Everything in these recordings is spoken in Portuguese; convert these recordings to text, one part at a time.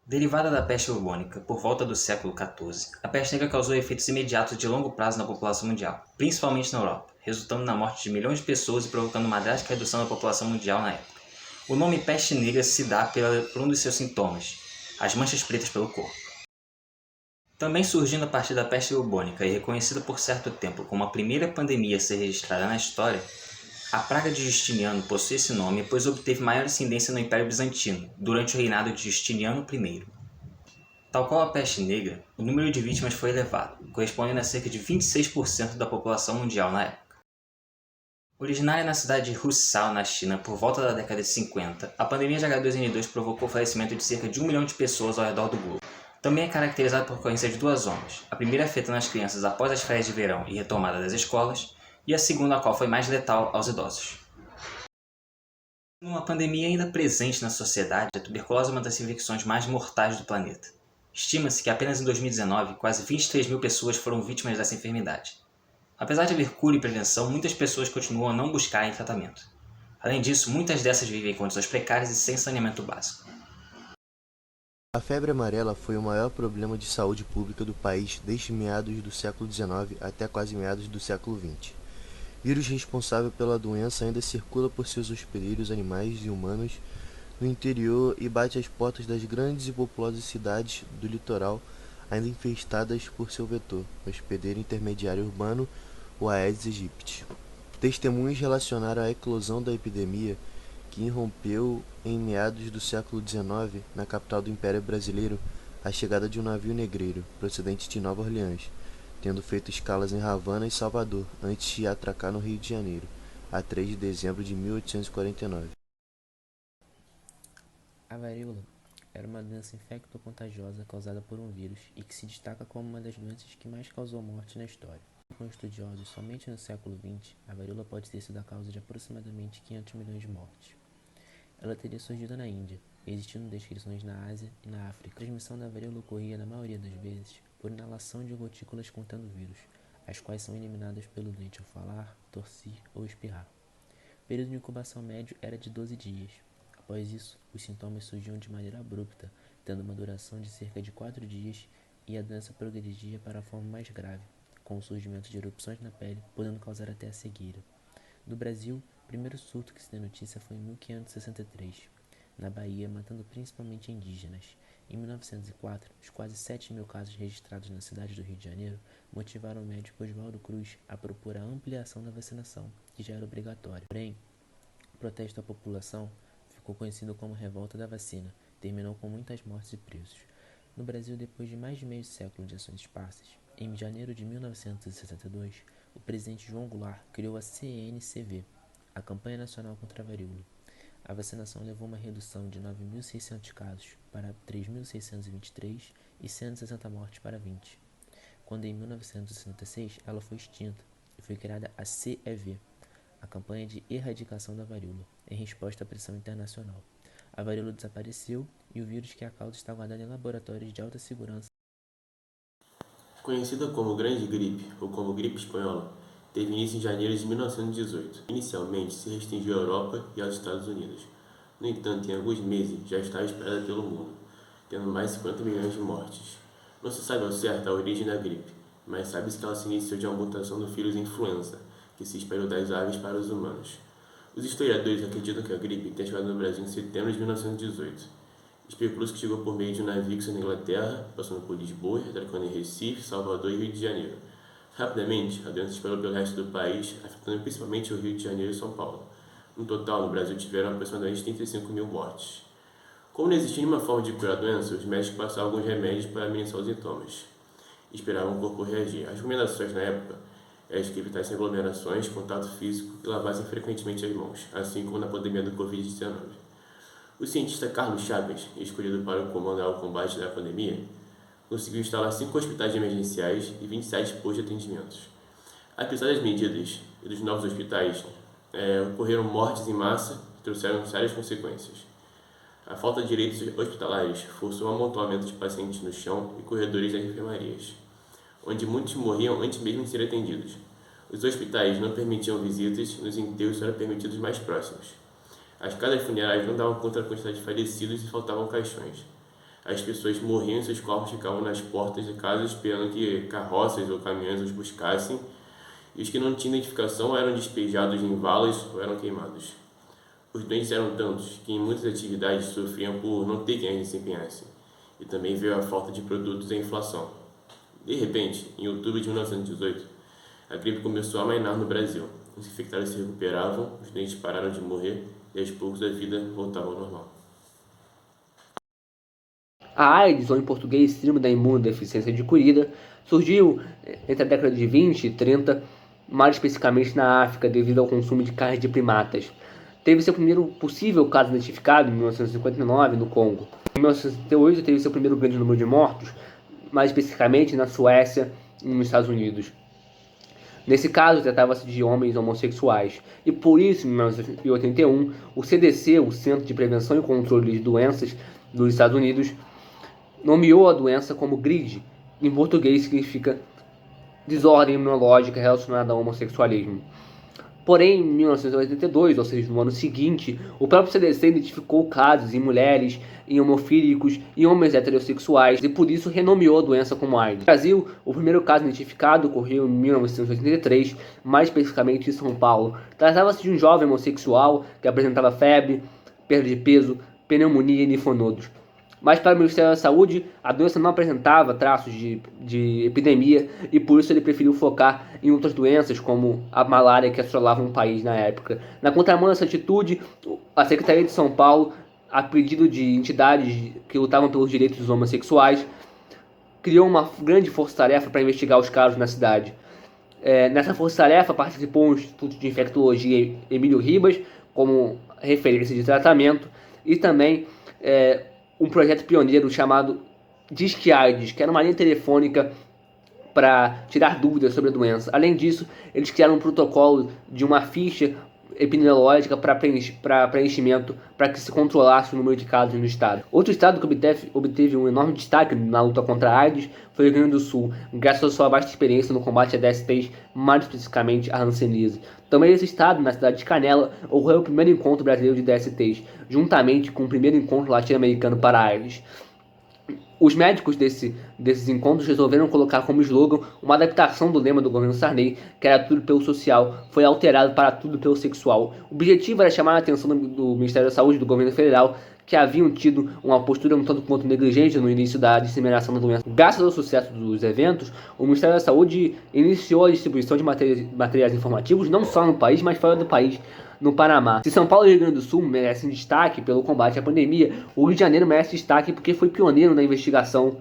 Derivada da peste bubônica, por volta do século XIV, a peste negra causou efeitos imediatos de longo prazo na população mundial, principalmente na Europa, resultando na morte de milhões de pessoas e provocando uma drástica redução da população mundial na época. O nome peste negra se dá por um dos seus sintomas, as manchas pretas pelo corpo. Também surgindo a partir da peste bubônica e reconhecida por certo tempo como a primeira pandemia a ser registrada na história, a praga de Justiniano possui esse nome pois obteve maior ascendência no Império Bizantino, durante o reinado de Justiniano I. Tal qual a peste negra, o número de vítimas foi elevado, correspondendo a cerca de 26% da população mundial na época. Originária na cidade de Hussao, na China, por volta da década de 50, a pandemia de H2N2 provocou o falecimento de cerca de 1 milhão de pessoas ao redor do globo. Também é caracterizada por ocorrência de duas ondas, a primeira afetando as crianças após as férias de verão e retomada das escolas, e a segunda a qual foi mais letal aos idosos. Uma pandemia ainda presente na sociedade, a tuberculose é uma das infecções mais mortais do planeta. Estima-se que apenas em 2019, quase 23 mil pessoas foram vítimas dessa enfermidade. Apesar de haver cura e prevenção, muitas pessoas continuam a não buscarem tratamento. Além disso, muitas dessas vivem em condições precárias e sem saneamento básico. A febre amarela foi o maior problema de saúde pública do país desde meados do século XIX até quase meados do século XX. Vírus responsável pela doença ainda circula por seus hospedeiros animais e humanos no interior e bate às portas das grandes e populosas cidades do litoral, ainda infestadas por seu vetor, hospedeiro intermediário urbano, o Aedes aegypti. Testemunhos relacionaram a eclosão da epidemia, que irrompeu em meados do século XIX na capital do Império Brasileiro, a chegada de um navio negreiro, procedente de Nova Orleans, tendo feito escalas em Havana e Salvador, antes de atracar no Rio de Janeiro, a 3 de dezembro de 1849. A varíola era uma doença infecto-contagiosa causada por um vírus e que se destaca como uma das doenças que mais causou morte na história. Com estudiosos, somente no século XX, a varíola pode ter sido a causa de aproximadamente 500 milhões de mortes. Ela teria surgido na Índia, existindo descrições na Ásia e na África. A transmissão da varíola ocorria, na maioria das vezes, por inalação de gotículas contendo vírus, as quais são eliminadas pelo doente ao falar, tossir ou espirrar. O período de incubação médio era de 12 dias. Após isso, os sintomas surgiam de maneira abrupta, tendo uma duração de cerca de 4 dias, e a doença progredia para a forma mais grave, com o surgimento de erupções na pele, podendo causar até a cegueira. No Brasil, o primeiro surto que se tem notícia foi em 1563, na Bahia, matando principalmente indígenas. Em 1904, os quase 7 mil casos registrados na cidade do Rio de Janeiro motivaram o médico Oswaldo Cruz a propor a ampliação da vacinação, que já era obrigatória. Porém, o protesto da população ficou conhecido como Revolta da Vacina, terminou com muitas mortes e presos. No Brasil, depois de mais de meio século de ações esparsas, em janeiro de 1962, o presidente João Goulart criou a CNCV, a Campanha Nacional contra a Varíola. A vacinação levou uma redução de 9.600 casos para 3.623 e 160 mortes para 20, quando em 1966 ela foi extinta e foi criada a CEV, a Campanha de Erradicação da Varíola, em resposta à pressão internacional. A varíola desapareceu e o vírus que a causa está guardado em laboratórios de alta segurança. Conhecida como Grande Gripe ou como Gripe Espanhola, teve início em janeiro de 1918. Inicialmente se restringiu à Europa e aos Estados Unidos. No entanto, em alguns meses já estava espalhada pelo mundo, tendo mais de 50 milhões de mortes. Não se sabe ao certo a origem da gripe, mas sabe-se que ela se iniciou de uma mutação do vírus influenza, que se espalhou das aves para os humanos. Os historiadores acreditam que a gripe tenha chegado no Brasil em setembro de 1918. Especula-se que chegou por meio de um navio que saiu da Inglaterra, passando por Lisboa, atracando em Recife, Salvador e Rio de Janeiro. Rapidamente, a doença se espalhou pelo resto do país, afetando principalmente o Rio de Janeiro e São Paulo. No total, no Brasil tiveram aproximadamente 35 mil mortes. Como não existia nenhuma forma de curar a doença, os médicos passavam alguns remédios para amenizar os sintomas. Esperavam o corpo reagir. As recomendações na época eram que evitassem aglomerações, contato físico e lavassem frequentemente as mãos, assim como na pandemia do Covid-19. O cientista Carlos Chagas, escolhido para comandar o combate da pandemia, conseguiu instalar 5 hospitais emergenciais e 27 postos de atendimentos. Apesar das medidas e dos novos hospitais, ocorreram mortes em massa que trouxeram sérias consequências. A falta de direitos hospitalares forçou o amontoamento de pacientes no chão e corredores das enfermarias, onde muitos morriam antes mesmo de serem atendidos. Os hospitais não permitiam visitas e nos enterros eram permitidos mais próximos. As casas funerárias não davam conta da quantidade de falecidos e faltavam caixões. As pessoas morriam e seus corpos ficavam nas portas de casa esperando que carroças ou caminhões os buscassem, e os que não tinham identificação eram despejados em valas ou eram queimados. Os doentes eram tantos que em muitas atividades sofriam por não ter quem as desempenhasse, e também veio a falta de produtos e a inflação. De repente, em outubro de 1918, a gripe começou a amainar no Brasil. Os infectados se recuperavam, os doentes pararam de morrer e aos poucos a vida voltava ao normal. A AIDS, ou em português Síndrome da Imunodeficiência Adquirida, surgiu entre a década de 20 e 30, mais especificamente na África, devido ao consumo de carne de primatas. Teve seu primeiro possível caso identificado em 1959 no Congo. Em 1968 teve seu primeiro grande número de mortos, mais especificamente na Suécia e nos Estados Unidos. Nesse caso, tratava-se de homens homossexuais, e por isso, em 1981, o CDC, o Centro de Prevenção e Controle de Doenças dos Estados Unidos, nomeou a doença como GRID, em português significa desordem imunológica relacionada ao homossexualismo. Porém, em 1982, ou seja, no ano seguinte, o próprio CDC identificou casos em mulheres, em homofílicos e homens heterossexuais e por isso renomeou a doença como AIDS. No Brasil, o primeiro caso identificado ocorreu em 1983, mais especificamente em São Paulo. Tratava-se de um jovem homossexual que apresentava febre, perda de peso, pneumonia e linfonodos. Mas para o Ministério da Saúde, a doença não apresentava traços de epidemia e por isso ele preferiu focar em outras doenças como a malária que assolava um país na época. Na contramão dessa atitude, a Secretaria de São Paulo, a pedido de entidades que lutavam pelos direitos dos homossexuais, criou uma grande força-tarefa para investigar os casos na cidade. Nessa força-tarefa participou o Instituto de Infectologia Emílio Ribas como referência de tratamento e também um projeto pioneiro chamado Disque AIDS, que era uma linha telefônica para tirar dúvidas sobre a doença. Além disso, eles criaram um protocolo de uma ficha epidemiológica para preenchimento para que se controlasse o número de casos no estado. Outro estado que obteve um enorme destaque na luta contra a AIDS foi o Rio Grande do Sul, graças à sua vasta experiência no combate a DSTs, mais especificamente a hanseníase. Também nesse estado, na cidade de Canela, ocorreu o primeiro encontro brasileiro de DSTs, juntamente com o primeiro encontro latino-americano para a AIDS. Os médicos desses encontros resolveram colocar como slogan uma adaptação do lema do governo Sarney, que era tudo pelo social, foi alterado para tudo pelo sexual. O objetivo era chamar a atenção do Ministério da Saúde e do governo federal, que haviam tido uma postura um tanto quanto negligente no início da disseminação da doença. Graças ao sucesso dos eventos, o Ministério da Saúde iniciou a distribuição de materiais informativos não só no país, mas fora do país, no Panamá. Se São Paulo e Rio Grande do Sul merecem destaque pelo combate à pandemia, o Rio de Janeiro merece destaque porque foi pioneiro na investigação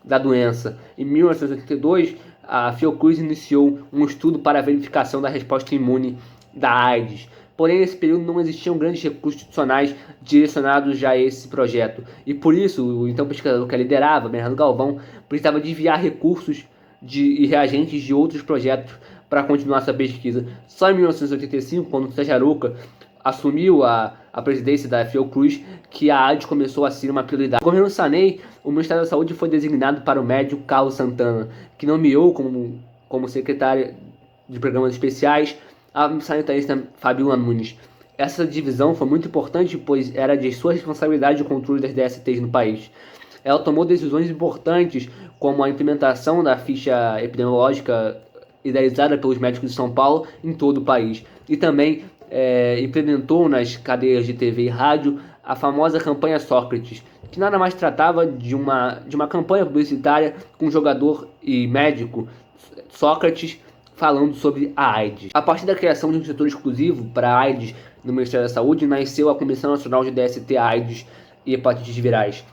da doença. Em 1982, a Fiocruz iniciou um estudo para a verificação da resposta imune da AIDS. Porém, nesse período não existiam grandes recursos institucionais direcionados já a esse projeto. E por isso, o então pesquisador que a liderava, Bernardo Galvão, precisava desviar recursos e reagentes de outros projetos para continuar essa pesquisa. Só em 1985, quando o Tajaruca assumiu a presidência da Fiocruz, que a AIDS começou a ser uma prioridade. No governo Sarney, o Ministério da Saúde foi designado para o médico Carlos Santana, que nomeou como secretária de programas especiais a sanitarista Fabiola Nunes. Essa divisão foi muito importante, pois era de sua responsabilidade o controle das DSTs no país. Ela tomou decisões importantes, como a implementação da ficha epidemiológica idealizada pelos médicos de São Paulo em todo o país. E também implementou nas cadeias de TV e rádio a famosa campanha Sócrates, que nada mais tratava de uma campanha publicitária com o jogador e médico Sócrates falando sobre a AIDS. A partir da criação de um setor exclusivo para a AIDS no Ministério da Saúde, nasceu a Comissão Nacional de DST, AIDS e Hepatites Virais,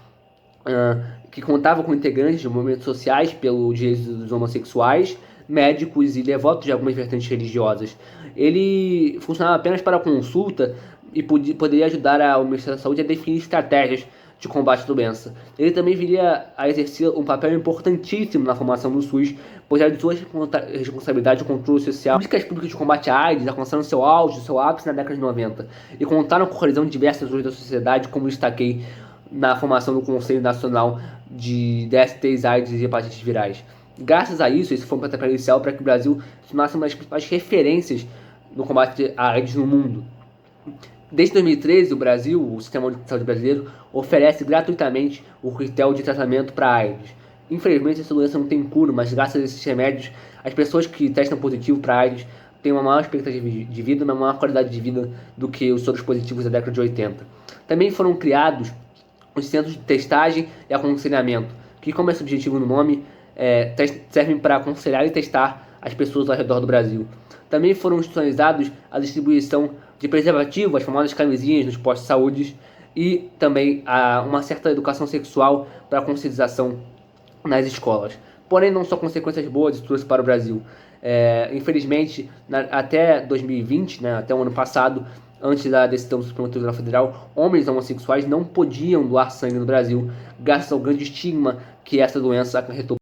que contava com integrantes de movimentos sociais pelo direito dos homossexuais, médicos e devotos de algumas vertentes religiosas. Ele funcionava apenas para consulta e poderia ajudar o Ministério da Saúde a definir estratégias de combate à doença. Ele também viria a exercer um papel importantíssimo na formação do SUS, pois era de sua responsabilidade o controle social. As políticas públicas de combate à AIDS alcançaram seu auge, seu ápice na década de 90 e contaram com a coalizão de diversos setores da sociedade, como destaquei na formação do Conselho Nacional de DSTs, AIDS e Hepatites Virais. Graças a isso, esse foi um pontapé inicial para que o Brasil se tornasse uma das principais referências no combate à AIDS no mundo. Desde 2013, o Brasil, o Sistema de Saúde brasileiro, oferece gratuitamente o coquetel de tratamento para a AIDS. Infelizmente, essa doença não tem cura, mas graças a esses remédios, as pessoas que testam positivo para a AIDS têm uma maior expectativa de vida, uma maior qualidade de vida do que os soros positivos da década de 80. Também foram criados os centros de testagem e aconselhamento, que, como é subjetivo no nome, servem para aconselhar e testar as pessoas ao redor do Brasil. Também foram institucionalizados a distribuição de preservativos, as famosas camisinhas nos postos de saúde, e também uma certa educação sexual para a conscientização nas escolas. Porém, não só consequências boas isso trouxe para o Brasil. Infelizmente, até 2020, até o ano passado, antes da decisão do Supremo Tribunal Federal, homens homossexuais não podiam doar sangue no Brasil, graças ao grande estigma que essa doença acarretou.